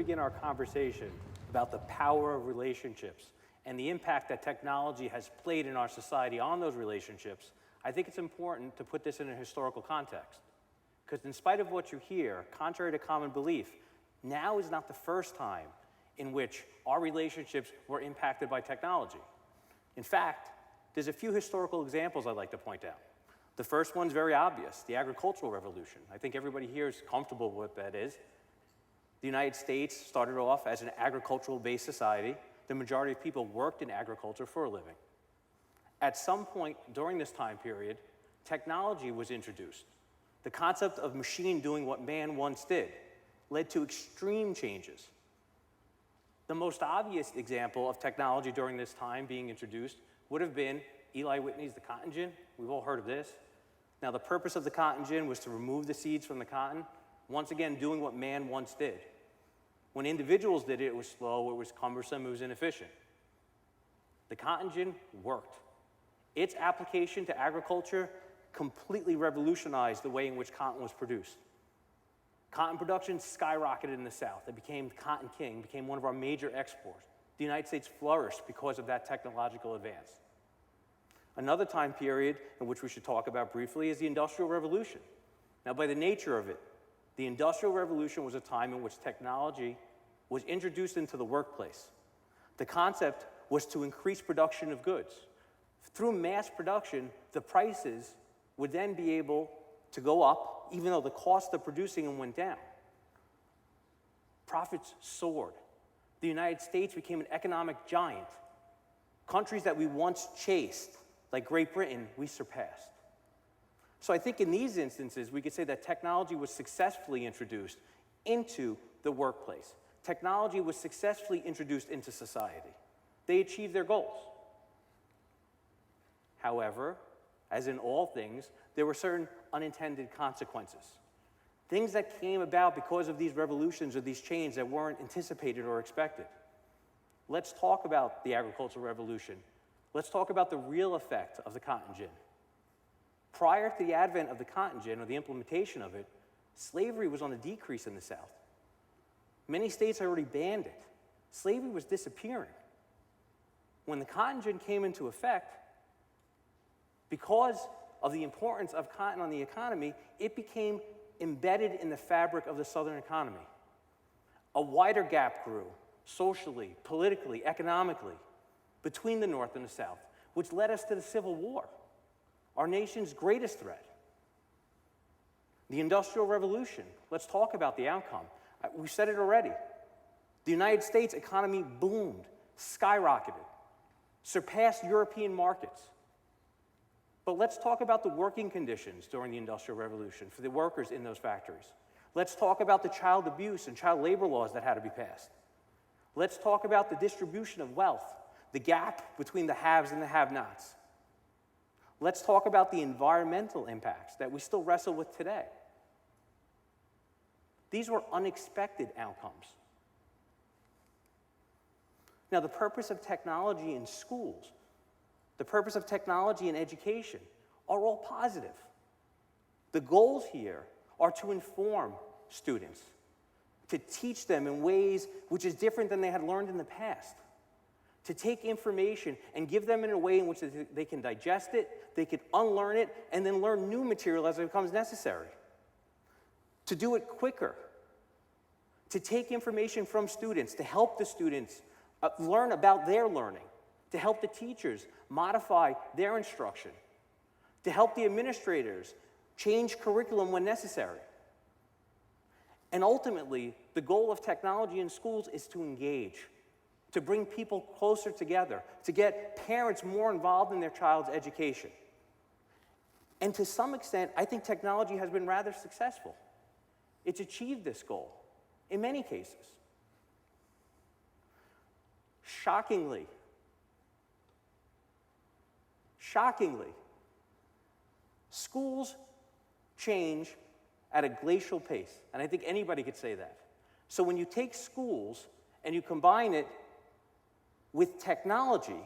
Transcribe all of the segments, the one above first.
begin our conversation about the power of relationships and the impact that technology has played in our society on those relationships, I think it's important to put this in a historical context. Because in spite of what you hear, contrary to common belief, now is not the first time in which our relationships were impacted by technology. In fact, there's a few historical examples I'd like to point out. The first one's very obvious, the agricultural revolution. I think everybody here is comfortable with what that is. The United States started off as an agricultural-based society. The majority of people worked in agriculture for a living. At some point during this time period, technology was introduced. The concept of machine doing what man once did led to extreme changes. The most obvious example of technology during this time being introduced would have been Eli Whitney's The Cotton Gin. We've all heard of this. Now, the purpose of the cotton gin was to remove the seeds from the cotton, once again doing what man once did. When individuals did it, it was slow, it was cumbersome, it was inefficient. The cotton gin worked. Its application to agriculture completely revolutionized the way in which cotton was produced. Cotton production skyrocketed in the South. It became cotton king, became one of our major exports. The United States flourished because of that technological advance. Another time period in which we should talk about briefly is the Industrial Revolution. Now, by the nature of it, the Industrial Revolution was a time in which technology was introduced into the workplace. The concept was to increase production of goods. Through mass production, the prices would then be able to go up, even though the cost of producing them went down. Profits soared. The United States became an economic giant. Countries that we once chased, like Great Britain, we surpassed. So I think in these instances, we could say that technology was successfully introduced into the workplace. Technology was successfully introduced into society. They achieved their goals. However, as in all things, there were certain unintended consequences. Things that came about because of these revolutions or these changes that weren't anticipated or expected. Let's talk about the agricultural revolution. Let's talk about the real effect of the cotton gin. Prior to the advent of the cotton gin, or the implementation of it, slavery was on a decrease in the South. Many states had already banned it. Slavery was disappearing. When the cotton gin came into effect, because of the importance of cotton on the economy, it became embedded in the fabric of the Southern economy. A wider gap grew, socially, politically, economically, between the North and the South, which led us to the Civil War, our nation's greatest threat. The Industrial Revolution, let's talk about the outcome. We said it already. The United States economy boomed, skyrocketed, surpassed European markets. But let's talk about the working conditions during the Industrial Revolution for the workers in those factories. Let's talk about the child abuse and child labor laws that had to be passed. Let's talk about the distribution of wealth, the gap between the haves and the have-nots. Let's talk about the environmental impacts that we still wrestle with today. These were unexpected outcomes. Now, the purpose of technology in schools, the purpose of technology in education are all positive. The goals here are to inform students, to teach them in ways which is different than they had learned in the past, to take information and give them in a way in which they can digest it, they can unlearn it, and then learn new material as it becomes necessary. To do it quicker, to take information from students, to help the students learn about their learning, to help the teachers modify their instruction, to help the administrators change curriculum when necessary. And ultimately, the goal of technology in schools is to engage, to bring people closer together, to get parents more involved in their child's education. And to some extent, I think technology has been rather successful. It's achieved this goal in many cases. Shockingly, schools change at a glacial pace, and I think anybody could say that. So when you take schools and you combine it with technology,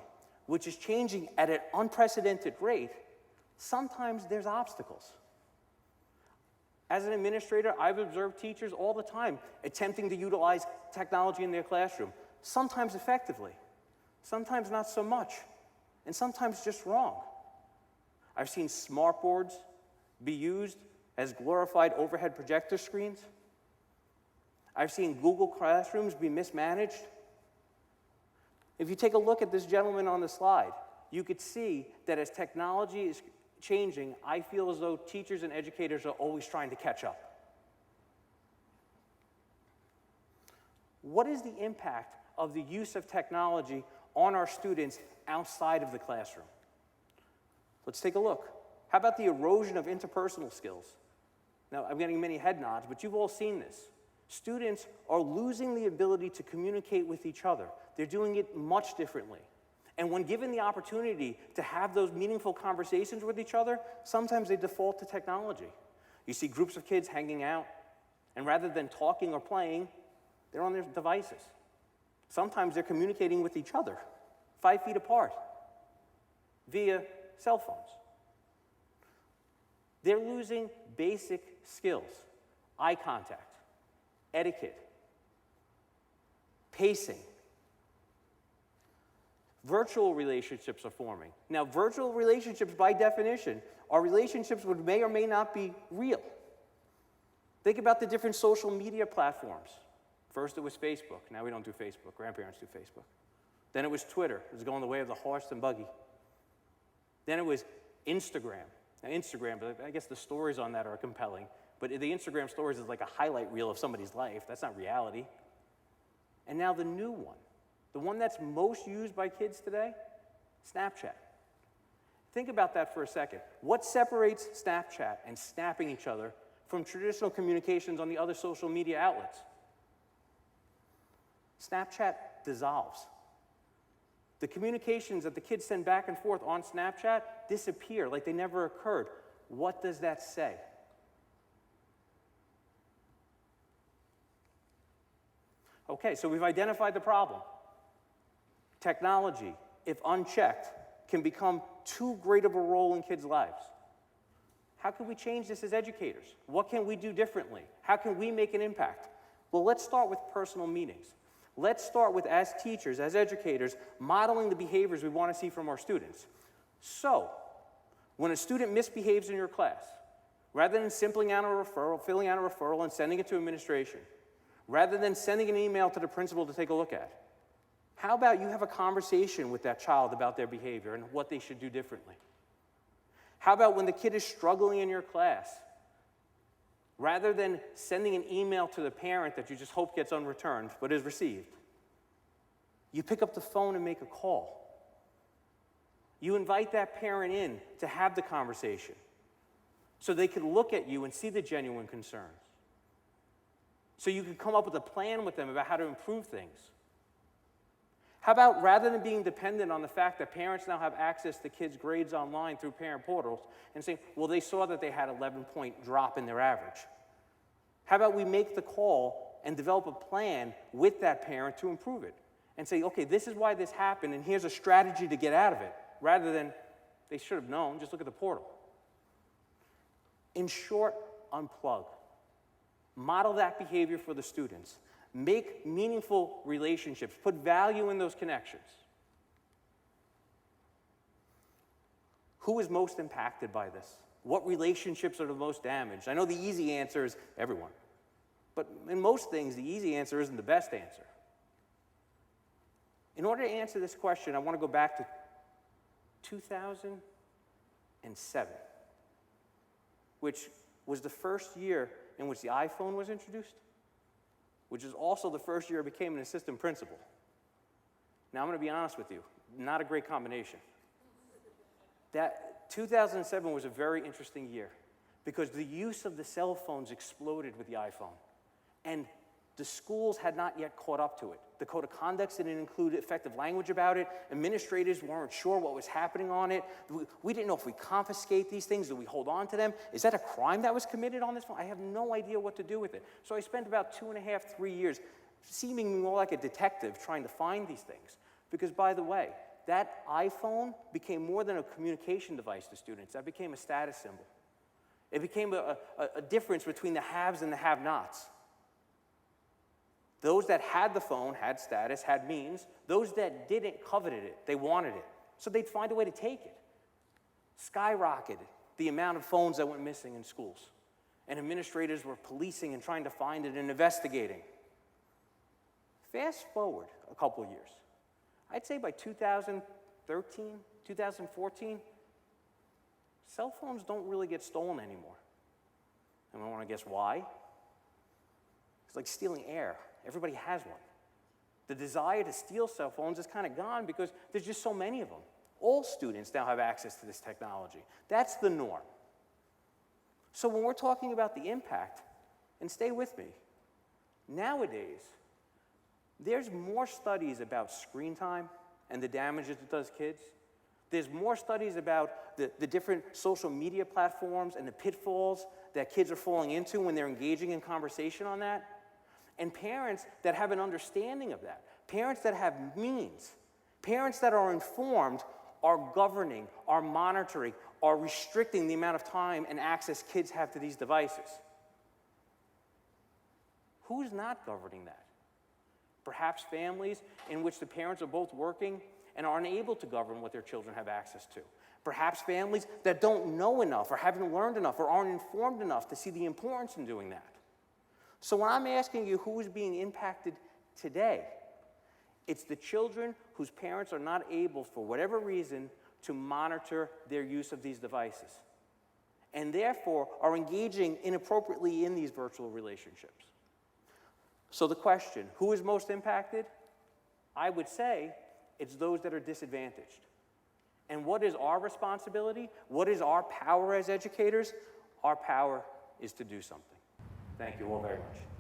which is changing at an unprecedented rate, sometimes there's obstacles. As an administrator, I've observed teachers all the time attempting to utilize technology in their classroom, sometimes effectively, sometimes not so much, and sometimes just wrong. I've seen smartboards be used as glorified overhead projector screens. I've seen Google Classrooms be mismanaged. If you take a look at this gentleman on the slide, you could see that as technology is changing, I feel as though teachers and educators are always trying to catch up. What is the impact of the use of technology on our students outside of the classroom? Let's take a look. How about the erosion of interpersonal skills? Now, I'm getting many head nods, but you've all seen this. Students are losing the ability to communicate with each other. They're doing it much differently. And when given the opportunity to have those meaningful conversations with each other, sometimes they default to technology. You see groups of kids hanging out, and rather than talking or playing, they're on their devices. Sometimes they're communicating with each other, 5 feet apart, via cell phones. They're losing basic skills: eye contact, etiquette, pacing. Virtual relationships are forming. Now, virtual relationships, by definition, are relationships which may or may not be real. Think about the different social media platforms. First it was Facebook. Now we don't do Facebook. Grandparents do Facebook. Then it was Twitter. It was going the way of the horse and buggy. Then it was Instagram. Now Instagram, but I guess the stories on that are compelling. But the Instagram stories is like a highlight reel of somebody's life. That's not reality. And now the new one. The one that's most used by kids today, Snapchat. Think about that for a second. What separates Snapchat and snapping each other from traditional communications on the other social media outlets? Snapchat dissolves. The communications that the kids send back and forth on Snapchat disappear like they never occurred. What does that say? Okay, so we've identified the problem. Technology, if unchecked, can become too great of a role in kids' lives. How can we change this as educators? What can we do differently? How can we make an impact? Well, let's start with personal meetings. Let's start with, as teachers, as educators, modeling the behaviors we want to see from our students. So, when a student misbehaves in your class, rather than filling out a referral and sending it to administration, rather than sending an email to the principal to take a look at, how about you have a conversation with that child about their behavior and what they should do differently? How about when the kid is struggling in your class, rather than sending an email to the parent that you just hope gets unreturned but is received, you pick up the phone and make a call. You invite that parent in to have the conversation so they can look at you and see the genuine concerns. So you can come up with a plan with them about how to improve things. How about, rather than being dependent on the fact that parents now have access to kids' grades online through parent portals and saying, well, they saw that they had an 11-point drop in their average. How about we make the call and develop a plan with that parent to improve it and say, okay, this is why this happened and here's a strategy to get out of it, rather than they should have known, just look at the portal. In short, unplug. Model that behavior for the students. Make meaningful relationships. Put value in those connections. Who is most impacted by this? What relationships are the most damaged? I know the easy answer is everyone. But in most things, the easy answer isn't the best answer. In order to answer this question, I want to go back to 2007, which was the first year in which the iPhone was introduced, which is also the first year I became an assistant principal. Now, I'm going to be honest with you, not a great combination. That 2007 was a very interesting year because the use of the cell phones exploded with the iPhone, and the schools had not yet caught up to it. The code of conduct didn't include effective language about it. Administrators weren't sure what was happening on it. We didn't know if we confiscate these things, do we hold on to them? Is that a crime that was committed on this phone? I have no idea what to do with it. So I spent about 2.5, 3 years seeming more like a detective trying to find these things. Because, by the way, that iPhone became more than a communication device to students. That became a status symbol. It became a difference between the haves and the have-nots. Those that had the phone, had status, had means. Those that didn't coveted it. They wanted it. So they'd find a way to take it. Skyrocketed the amount of phones that went missing in schools. And administrators were policing and trying to find it and investigating. Fast forward a couple of years. I'd say by 2013, 2014, cell phones don't really get stolen anymore. And I want to guess why? It's like stealing air. Everybody has one. The desire to steal cell phones is kind of gone because there's just so many of them. All students now have access to this technology. That's the norm. So when we're talking about the impact, and stay with me, nowadays, there's more studies about screen time and the damages it does kids. There's more studies about the different social media platforms and the pitfalls that kids are falling into when they're engaging in conversation on that. And parents that have an understanding of that, parents that have means, parents that are informed are governing, are monitoring, are restricting the amount of time and access kids have to these devices. Who's not governing that? Perhaps families in which the parents are both working and are unable to govern what their children have access to. Perhaps families that don't know enough or haven't learned enough or aren't informed enough to see the importance in doing that. So when I'm asking you who is being impacted today, it's the children whose parents are not able, for whatever reason, to monitor their use of these devices, and therefore are engaging inappropriately in these virtual relationships. So the question, who is most impacted? I would say it's those that are disadvantaged. And what is our responsibility? What is our power as educators? Our power is to do something. Thank you all very much.